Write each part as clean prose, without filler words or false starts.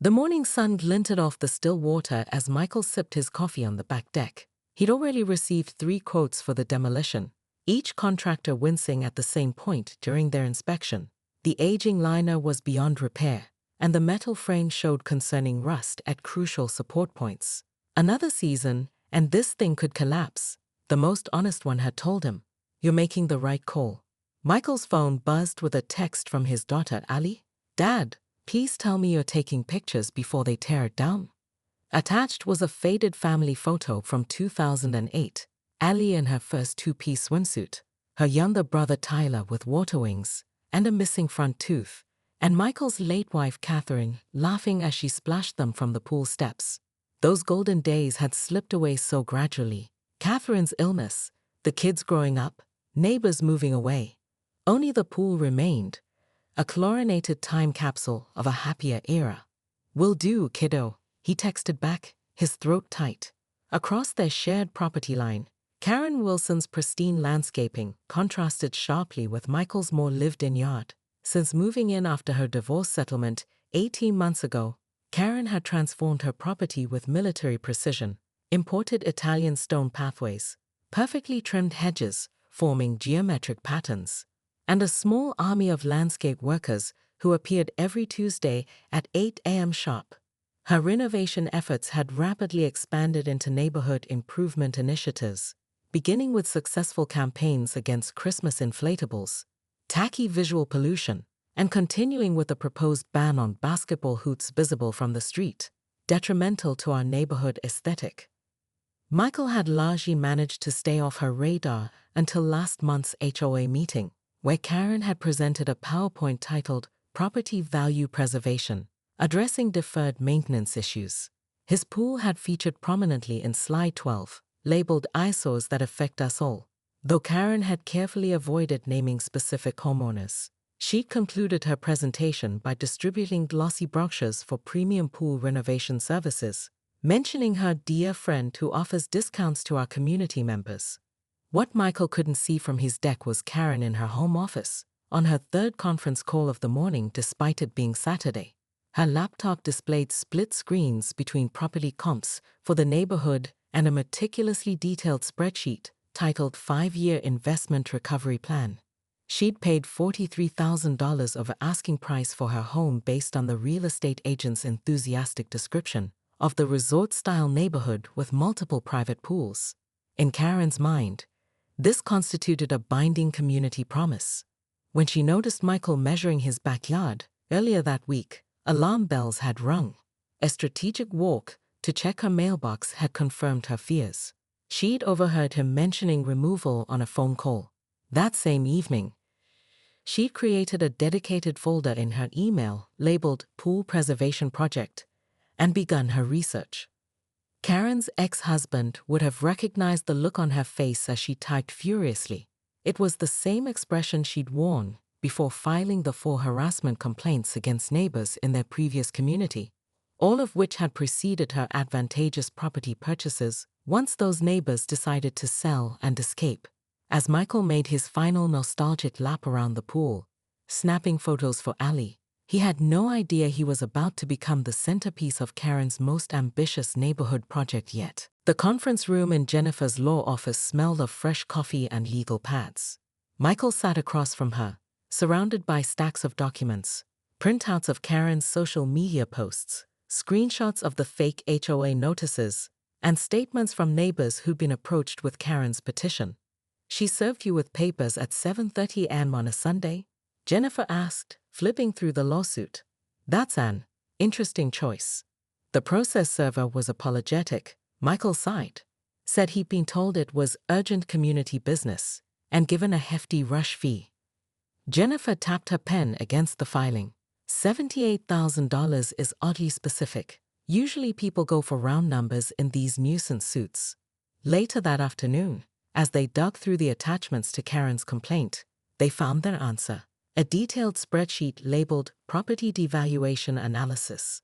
The morning sun glinted off the still water as Michael sipped his coffee on the back deck. He'd already received 3 quotes for the demolition, each contractor wincing at the same point during their inspection. The aging liner was beyond repair, and the metal frame showed concerning rust at crucial support points. Another season, and this thing could collapse, the most honest one had told him. You're making the right call. Michael's phone buzzed with a text from his daughter, Ali. Dad, please tell me you're taking pictures before they tear it down. Attached was a faded family photo from 2008, Ali in her first 2-piece swimsuit, her younger brother Tyler with water wings and a missing front tooth, and Michael's late wife Catherine laughing as she splashed them from the pool steps. Those golden days had slipped away so gradually. Catherine's illness, the kids growing up, neighbors moving away. Only the pool remained, a chlorinated time capsule of a happier era. Will do, kiddo, he texted back, his throat tight. Across their shared property line, Karen Wilson's pristine landscaping contrasted sharply with Michael's more lived-in yard. Since moving in after her divorce settlement 18 months ago, Karen had transformed her property with military precision, imported Italian stone pathways, perfectly trimmed hedges forming geometric patterns, and a small army of landscape workers who appeared every Tuesday at 8 a.m. sharp. Her renovation efforts had rapidly expanded into neighborhood improvement initiatives, beginning with successful campaigns against Christmas inflatables, tacky visual pollution, and continuing with a proposed ban on basketball hoops visible from the street, detrimental to our neighborhood aesthetic. Michael had largely managed to stay off her radar until last month's HOA meeting, where Karen had presented a PowerPoint titled Property Value Preservation, addressing deferred maintenance issues. His pool had featured prominently in slide 12, labeled eyesores that affect us all. Though Karen had carefully avoided naming specific homeowners, she concluded her presentation by distributing glossy brochures for premium pool renovation services, mentioning her dear friend who offers discounts to our community members. What Michael couldn't see from his deck was Karen in her home office, on her 3rd conference call of the morning despite it being Saturday. Her laptop displayed split screens between property comps for the neighborhood and a meticulously detailed spreadsheet titled 5-Year Investment Recovery Plan. She'd paid $43,000 over asking price for her home based on the real estate agent's enthusiastic description of the resort-style neighborhood with multiple private pools. In Karen's mind, this constituted a binding community promise. When she noticed Michael measuring his backyard earlier that week, alarm bells had rung. A strategic walk to check her mailbox had confirmed her fears. She'd overheard him mentioning removal on a phone call. That same evening, she'd created a dedicated folder in her email labeled Pool Preservation Project and begun her research. Karen's ex-husband would have recognized the look on her face as she typed furiously. It was the same expression she'd worn before filing the 4 harassment complaints against neighbors in their previous community, all of which had preceded her advantageous property purchases once those neighbors decided to sell and escape. As Michael made his final nostalgic lap around the pool, snapping photos for Ali, he had no idea he was about to become the centerpiece of Karen's most ambitious neighborhood project yet. The conference room in Jennifer's law office smelled of fresh coffee and legal pads. Michael sat across from her, surrounded by stacks of documents, printouts of Karen's social media posts, screenshots of the fake HOA notices, and statements from neighbors who'd been approached with Karen's petition. She served you with papers at 7:30 a.m. on a Sunday? Jennifer asked, flipping through the lawsuit. That's an interesting choice. The process server was apologetic. Michael sighed, said he'd been told it was urgent community business, and given a hefty rush fee. Jennifer tapped her pen against the filing. $78,000 is oddly specific. Usually people go for round numbers in these nuisance suits. Later that afternoon, as they dug through the attachments to Karen's complaint, they found their answer. A detailed spreadsheet labeled Property Devaluation Analysis.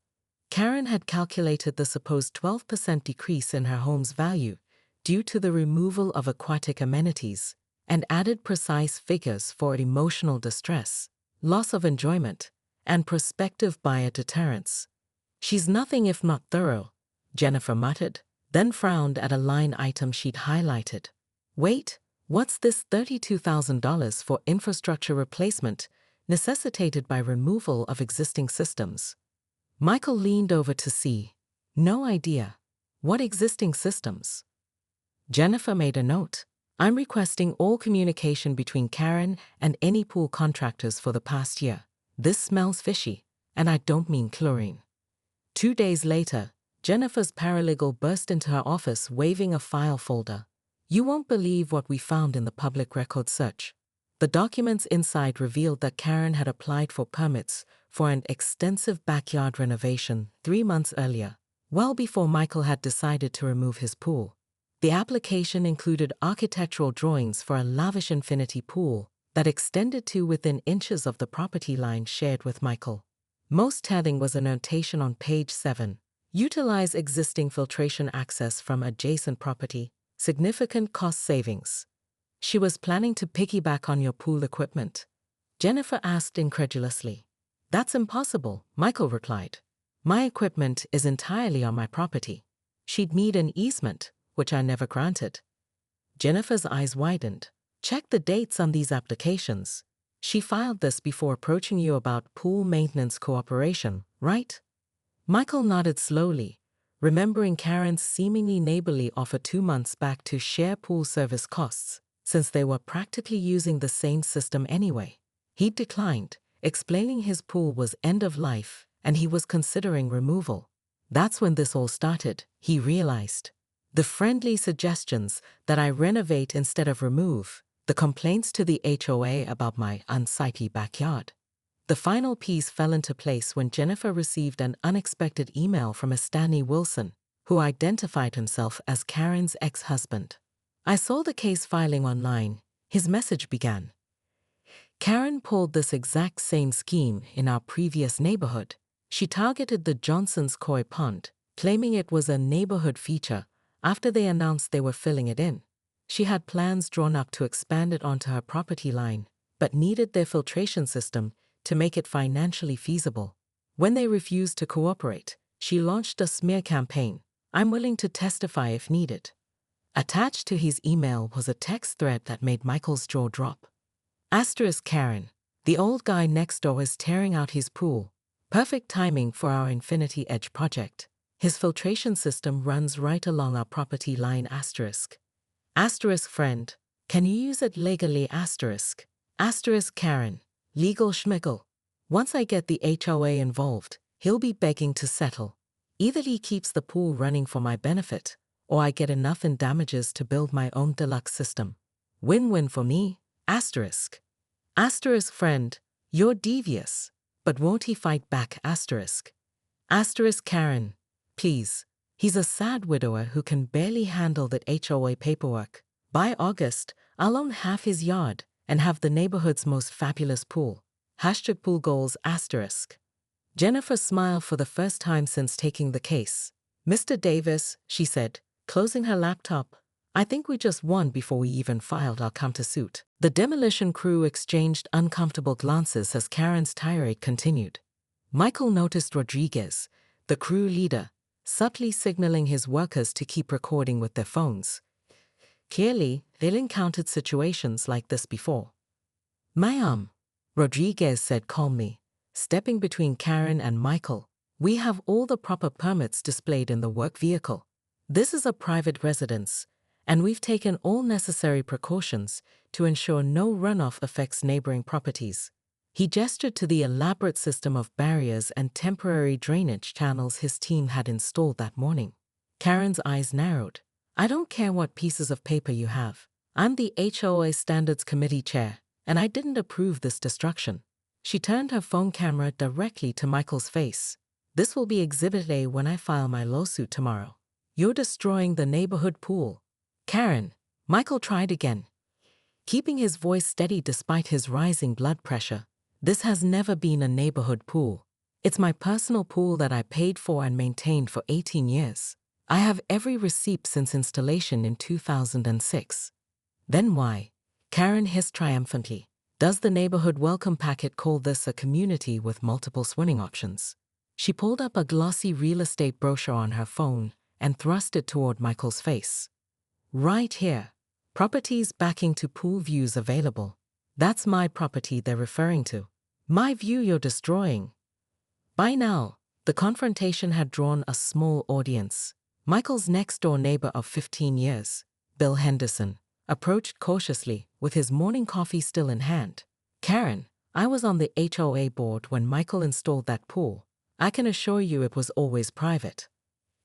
Karen had calculated the supposed 12% decrease in her home's value due to the removal of aquatic amenities, and added precise figures for emotional distress, loss of enjoyment, and prospective buyer deterrence. She's nothing if not thorough, Jennifer muttered, then frowned at a line item she'd highlighted. Wait, what's this $32,000 for infrastructure replacement necessitated by removal of existing systems? Michael leaned over to see. No idea. What existing systems? Jennifer made a note. I'm requesting all communication between Karen and any pool contractors for the past year. This smells fishy, and I don't mean chlorine. 2 days later, Jennifer's paralegal burst into her office waving a file folder. You won't believe what we found in the public record search. The documents inside revealed that Karen had applied for permits for an extensive backyard renovation 3 months earlier, well before Michael had decided to remove his pool. The application included architectural drawings for a lavish infinity pool that extended to within inches of the property line shared with Michael. Most telling was a notation on page 7. Utilize existing filtration access from adjacent property. Significant cost savings. She was planning to piggyback on your pool equipment. Jennifer asked incredulously. That's impossible, Michael replied. My equipment is entirely on my property. She'd need an easement, which I never granted. Jennifer's eyes widened. Check the dates on these applications. She filed this before approaching you about pool maintenance cooperation, right? Michael nodded slowly, remembering Karen's seemingly neighborly offer 2 months back to share pool service costs, since they were practically using the same system anyway. He declined, explaining his pool was end of life and he was considering removal. That's when this all started, he realized. The friendly suggestions that I renovate instead of remove, the complaints to the HOA about my unsightly backyard. The final piece fell into place when Jennifer received an unexpected email from a Stanley Wilson, who identified himself as Karen's ex-husband. I saw the case filing online, his message began. Karen pulled this exact same scheme in our previous neighborhood. She targeted the Johnsons' koi pond, claiming it was a neighborhood feature after they announced they were filling it in. She had plans drawn up to expand it onto her property line, but needed their filtration system to make it financially feasible. When they refused to cooperate, she launched a smear campaign. I'm willing to testify if needed. Attached to his email was a text thread that made Michael's jaw drop. Asterisk Karen, the old guy next door is tearing out his pool. Perfect timing for our Infinity Edge project. His filtration system runs right along our property line asterisk. Asterisk friend, can you use it legally asterisk? Asterisk Karen, legal schmiggle. Once I get the HOA involved, he'll be begging to settle. Either he keeps the pool running for my benefit, or I get enough in damages to build my own deluxe system. Win-win for me, asterisk. Asterisk friend, you're devious, but won't he fight back asterisk? Asterisk Karen, please. He's a sad widower who can barely handle the HOA paperwork. By August, I'll own half his yard and have the neighborhood's most fabulous pool. Hashtag pool goals asterisk. Jennifer smiled for the first time since taking the case. Mr. Davis, she said, closing her laptop, I think we just won before we even filed our countersuit. The demolition crew exchanged uncomfortable glances as Karen's tirade continued. Michael noticed Rodriguez, the crew leader, subtly signaling his workers to keep recording with their phones. Clearly, they'd encountered situations like this before. Ma'am, Rodriguez said calmly, stepping between Karen and Michael. We have all the proper permits displayed in the work vehicle. This is a private residence, and we've taken all necessary precautions to ensure no runoff affects neighboring properties. He gestured to the elaborate system of barriers and temporary drainage channels his team had installed that morning. Karen's eyes narrowed. I don't care what pieces of paper you have. I'm the HOA Standards Committee chair, and I didn't approve this destruction. She turned her phone camera directly to Michael's face. This will be Exhibit A when I file my lawsuit tomorrow. You're destroying the neighborhood pool. Karen, Michael tried again, keeping his voice steady despite his rising blood pressure. This has never been a neighborhood pool. It's my personal pool that I paid for and maintained for 18 years. I have every receipt since installation in 2006. Then why? Karen hissed triumphantly. Does the neighborhood welcome packet call this a community with multiple swimming options? She pulled up a glossy real estate brochure on her phone and thrust it toward Michael's face. Right here. Properties backing to pool views available. That's my property they're referring to. My view you're destroying. By now, the confrontation had drawn a small audience. Michael's next-door neighbor of 15 years, Bill Henderson, approached cautiously with his morning coffee still in hand. Karen, I was on the HOA board when Michael installed that pool. I can assure you it was always private.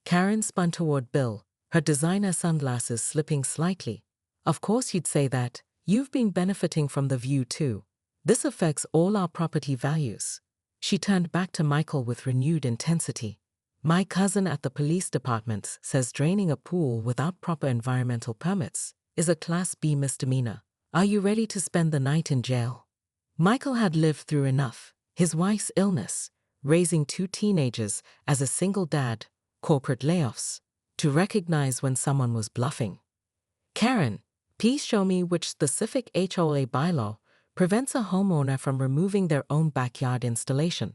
Karen spun toward Bill, her designer sunglasses slipping slightly. Of course you'd say that. You've been benefiting from the view too. This affects all our property values. She turned back to Michael with renewed intensity. My cousin at the police department says draining a pool without proper environmental permits is a Class B misdemeanor. Are you ready to spend the night in jail? Michael had lived through enough. His wife's illness, raising 2 teenagers as a single dad, corporate layoffs, to recognize when someone was bluffing. Karen, please show me which specific HOA bylaw prevents a homeowner from removing their own backyard installation.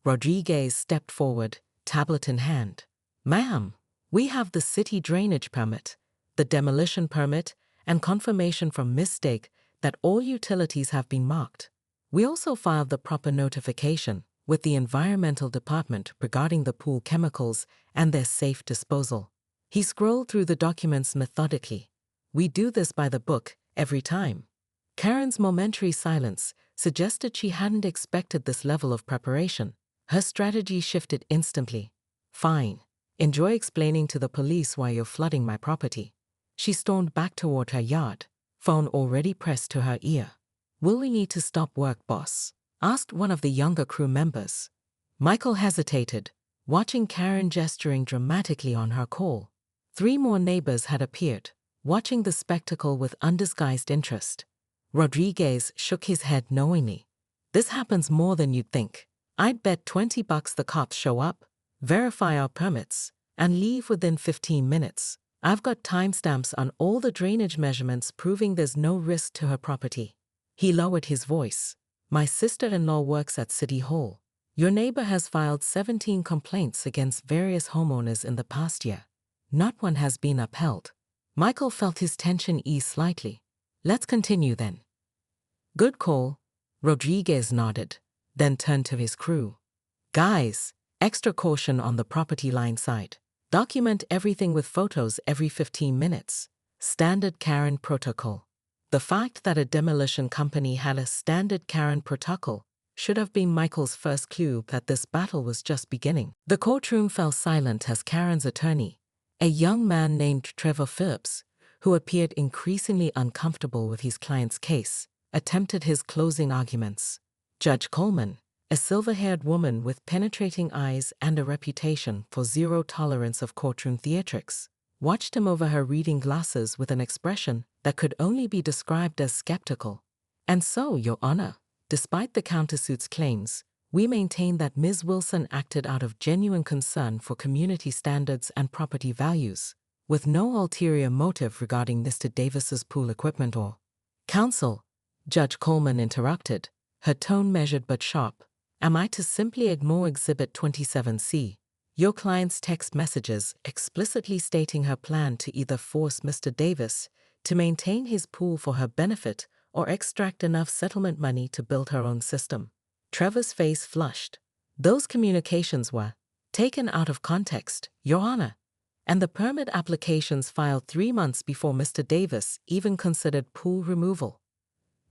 Rodriguez stepped forward, tablet in hand. Ma'am, we have the city drainage permit, the demolition permit, and confirmation from Mistake that all utilities have been marked. We also filed the proper notification with the environmental department regarding the pool chemicals and their safe disposal. He scrolled through the documents methodically. We do this by the book, every time. Karen's momentary silence suggested she hadn't expected this level of preparation. Her strategy shifted instantly. Fine. Enjoy explaining to the police why you're flooding my property. She stormed back toward her yard, phone already pressed to her ear. Will we need to stop work, boss? Asked one of the younger crew members. Michael hesitated, watching Karen gesturing dramatically on her call. 3 more neighbors had appeared, watching the spectacle with undisguised interest. Rodriguez shook his head knowingly. This happens more than you'd think. I'd bet $20 the cops show up, verify our permits, and leave within 15 minutes. I've got timestamps on all the drainage measurements proving there's no risk to her property. He lowered his voice. My sister-in-law works at City Hall. Your neighbor has filed 17 complaints against various homeowners in the past year. Not one has been upheld. Michael felt his tension ease slightly. Let's continue then. Good call. Rodriguez nodded, then turned to his crew. Guys, extra caution on the property line side. Document everything with photos every 15 minutes. Standard Karen protocol. The fact that a demolition company had a standard Karen protocol should have been Michael's first clue that this battle was just beginning. The courtroom fell silent as Karen's attorney, a young man named Trevor Phillips, who appeared increasingly uncomfortable with his client's case, attempted his closing arguments. Judge Coleman, a silver-haired woman with penetrating eyes and a reputation for zero tolerance of courtroom theatrics, watched him over her reading glasses with an expression that could only be described as skeptical. And so, Your Honor, despite the countersuit's claims, we maintain that Ms. Wilson acted out of genuine concern for community standards and property values, with no ulterior motive regarding Mr. Davis's pool equipment or counsel. Judge Coleman interrupted, her tone measured but sharp. Am I to simply ignore Exhibit 27C? Your client's text messages explicitly stating her plan to either force Mr. Davis to maintain his pool for her benefit or extract enough settlement money to build her own system. Trevor's face flushed. Those communications were taken out of context, Your Honor, and the permit applications filed 3 months before Mr. Davis even considered pool removal.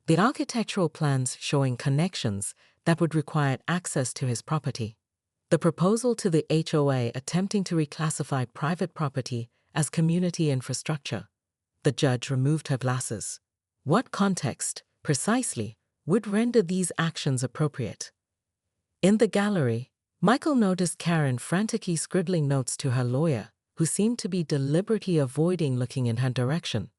The architectural plans showing connections that would require access to his property. The proposal to the HOA attempting to reclassify private property as community infrastructure. The judge removed her glasses. What context, precisely, would render these actions appropriate? In the gallery, Michael noticed Karen frantically scribbling notes to her lawyer, who seemed to be deliberately avoiding looking in her direction.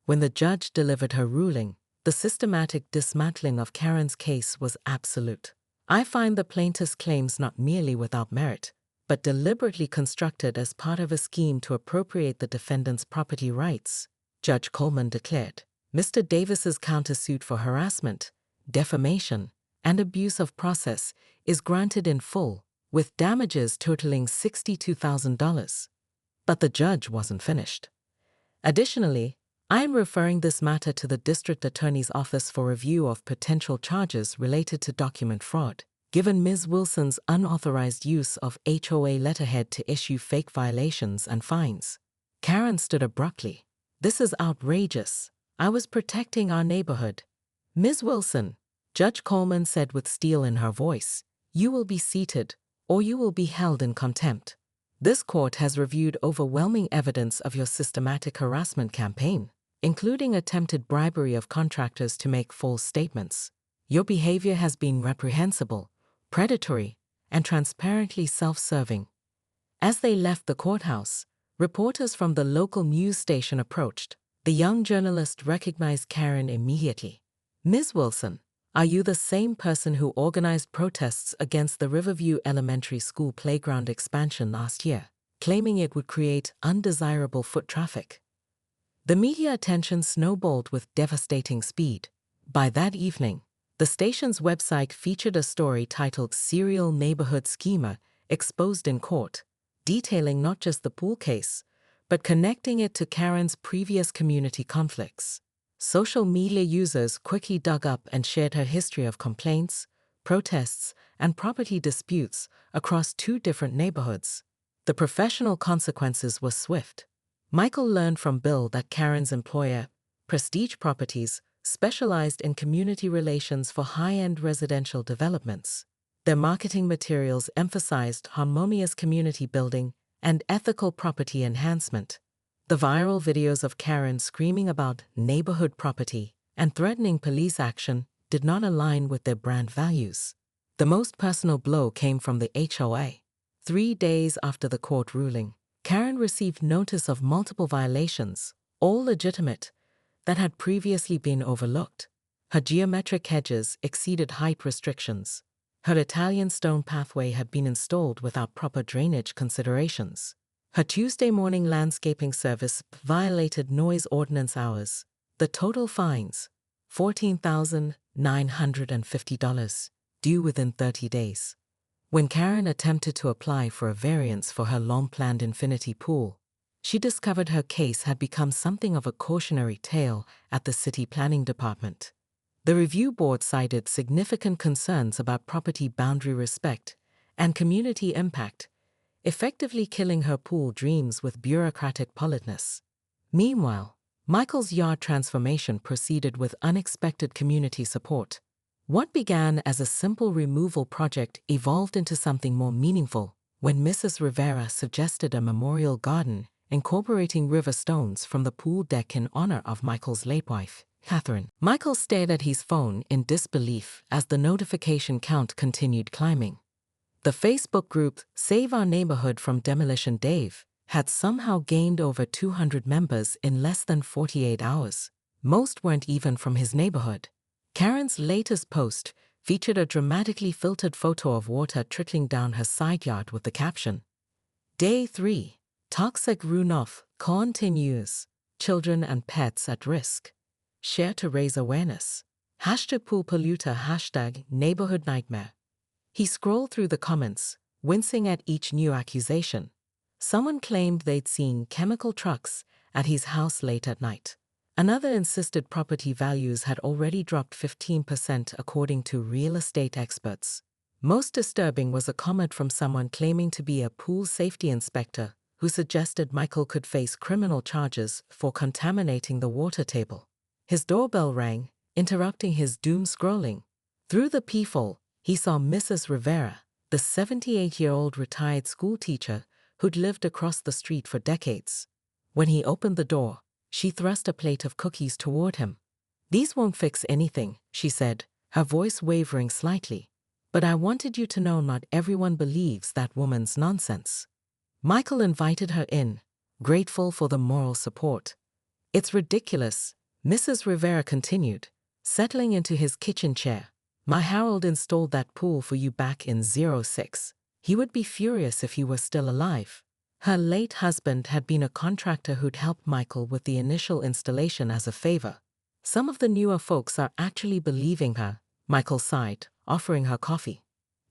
When the judge delivered her ruling, the systematic dismantling of Karen's case was absolute. I find the plaintiff's claims not merely without merit, but deliberately constructed as part of a scheme to appropriate the defendant's property rights, Judge Coleman declared. Mr. Davis's countersuit for harassment, defamation, and abuse of process is granted in full, with damages totaling $62,000. But the judge wasn't finished. Additionally, I am referring this matter to the District Attorney's Office for review of potential charges related to document fraud, given Ms. Wilson's unauthorized use of HOA letterhead to issue fake violations and fines. Karen stood abruptly. This is outrageous. I was protecting our neighborhood. Ms. Wilson, Judge Coleman said with steel in her voice, you will be seated, or you will be held in contempt. This court has reviewed overwhelming evidence of your systematic harassment campaign, including attempted bribery of contractors to make false statements. Your behavior has been reprehensible, predatory, and transparently self-serving. As they left the courthouse, reporters from the local news station approached. The young journalist recognized Karen immediately. Ms. Wilson, are you the same person who organized protests against the Riverview Elementary School playground expansion last year, claiming it would create undesirable foot traffic? The media attention snowballed with devastating speed. By that evening, the station's website featured a story titled Serial Neighborhood Schemer Exposed in Court, detailing not just the pool case, but connecting it to Karen's previous community conflicts. Social media users quickly dug up and shared her history of complaints, protests, and property disputes across 2 different neighborhoods. The professional consequences were swift. Michael learned from Bill that Karen's employer, Prestige Properties, specialized in community relations for high-end residential developments. Their marketing materials emphasized harmonious community building and ethical property enhancement. The viral videos of Karen screaming about neighborhood property and threatening police action did not align with their brand values. The most personal blow came from the HOA. 3 days after the court ruling, Karen received notice of multiple violations, all legitimate, that had previously been overlooked. Her geometric hedges exceeded height restrictions. Her Italian stone pathway had been installed without proper drainage considerations. Her Tuesday morning landscaping service violated noise ordinance hours. The total fines, $14,950, due within 30 days. When Karen attempted to apply for a variance for her long-planned infinity pool, she discovered her case had become something of a cautionary tale at the city planning department. The review board cited significant concerns about property boundary respect and community impact, effectively killing her pool dreams with bureaucratic politeness. Meanwhile, Michael's yard transformation proceeded with unexpected community support. What began as a simple removal project evolved into something more meaningful when Mrs. Rivera suggested a memorial garden incorporating river stones from the pool deck in honor of Michael's late wife, Catherine. Michael stared at his phone in disbelief as the notification count continued climbing. The Facebook group Save Our Neighborhood from Demolition Dave had somehow gained over 200 members in less than 48 hours. Most weren't even from his neighborhood. Karen's latest post featured a dramatically filtered photo of water trickling down her side yard with the caption, Day 3, Toxic Runoff Continues, Children and Pets at Risk. Share to raise awareness. #pool polluter, #neighborhood nightmare. He scrolled through the comments, wincing at each new accusation. Someone claimed they'd seen chemical trucks at his house late at night. Another insisted property values had already dropped 15% according to real estate experts. Most disturbing was a comment from someone claiming to be a pool safety inspector who suggested Michael could face criminal charges for contaminating the water table. His doorbell rang, interrupting his doom scrolling. Through the peephole, he saw Mrs. Rivera, the 78-year-old retired school teacher who'd lived across the street for decades. When he opened the door, she thrust a plate of cookies toward him. "These won't fix anything," she said, her voice wavering slightly. "But I wanted you to know not everyone believes that woman's nonsense." Michael invited her in, grateful for the moral support. "It's ridiculous," Mrs. Rivera continued, settling into his kitchen chair. "My Harold installed that pool for you back in '06. He would be furious if he were still alive." Her late husband had been a contractor who'd helped Michael with the initial installation as a favor. "Some of the newer folks are actually believing her," Michael sighed, offering her coffee.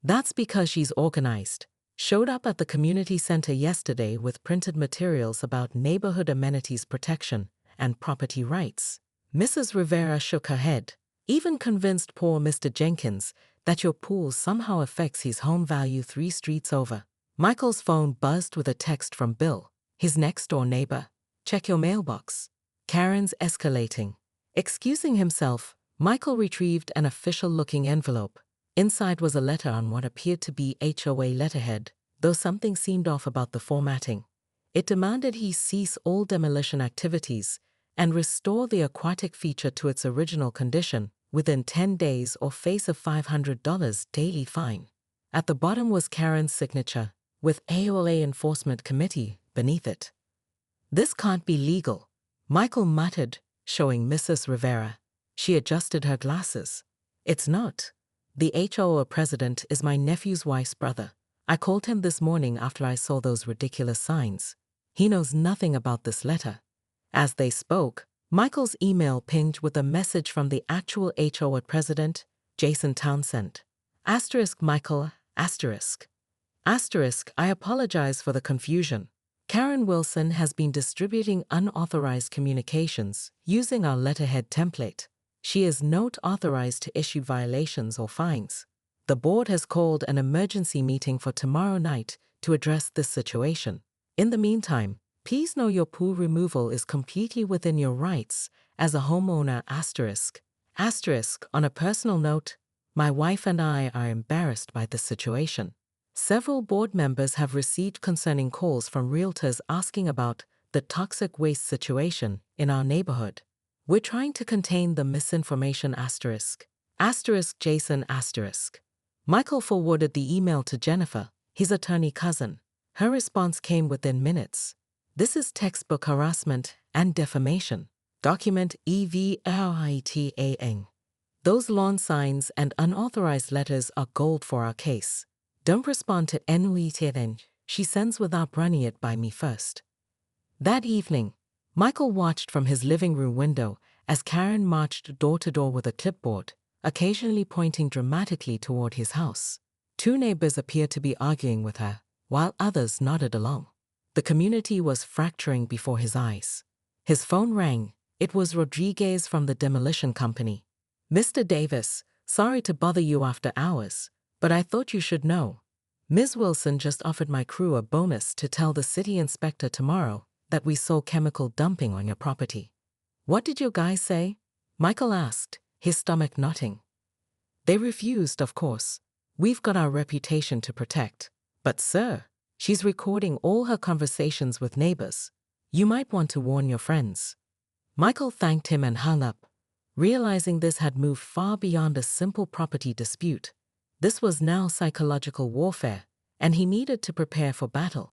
That's because she's organized. Showed up at the community center yesterday with printed materials about neighborhood amenities protection and property rights. Mrs. Rivera shook her head. Even convinced poor Mr. Jenkins that your pool somehow affects his home value 3 streets over. Michael's phone buzzed with a text from Bill, his next-door neighbor. Check your mailbox. Karen's escalating. Excusing himself, Michael retrieved an official-looking envelope. Inside was a letter on what appeared to be HOA letterhead, though something seemed off about the formatting. It demanded he cease all demolition activities and restore the aquatic feature to its original condition within 10 days or face a $500 daily fine. At the bottom was Karen's signature, with AOA Enforcement Committee beneath it. This can't be legal, Michael muttered, showing Mrs. Rivera. She adjusted her glasses. It's not. The HOA president is my nephew's wife's brother. I called him this morning after I saw those ridiculous signs. He knows nothing about this letter. As they spoke, Michael's email pinged with a message from the actual HOA president, Jason Townsend. Michael, I apologize for the confusion. Karen Wilson has been distributing unauthorized communications using our letterhead template. She is not authorized to issue violations or fines. The board has called an emergency meeting for tomorrow night to address this situation. In the meantime, please know your pool removal is completely within your rights as a homeowner. On a personal note, my wife and I are embarrassed by this situation. Several board members have received concerning calls from realtors asking about the toxic waste situation in our neighborhood. We're trying to contain the misinformation. Jason. Michael forwarded the email to Jennifer, his attorney cousin. Her response came within minutes. This is textbook harassment and defamation. Document EVRITAN. Those lawn signs and unauthorized letters are gold for our case. Don't respond to NWTN. She sends without running it by me first. That evening, Michael watched from his living room window as Karen marched door to door with a clipboard, occasionally pointing dramatically toward his house. 2 neighbors appeared to be arguing with her, while others nodded along. The community was fracturing before his eyes. His phone rang. It was Rodriguez from the demolition company. Mr. Davis, sorry to bother you after hours, but I thought you should know. Ms. Wilson just offered my crew a bonus to tell the city inspector tomorrow that we saw chemical dumping on your property. What did your guys say? Michael asked, his stomach knotting. They refused, of course. We've got our reputation to protect. But sir, she's recording all her conversations with neighbors. You might want to warn your friends. Michael thanked him and hung up, realizing this had moved far beyond a simple property dispute. This was now psychological warfare, and he needed to prepare for battle.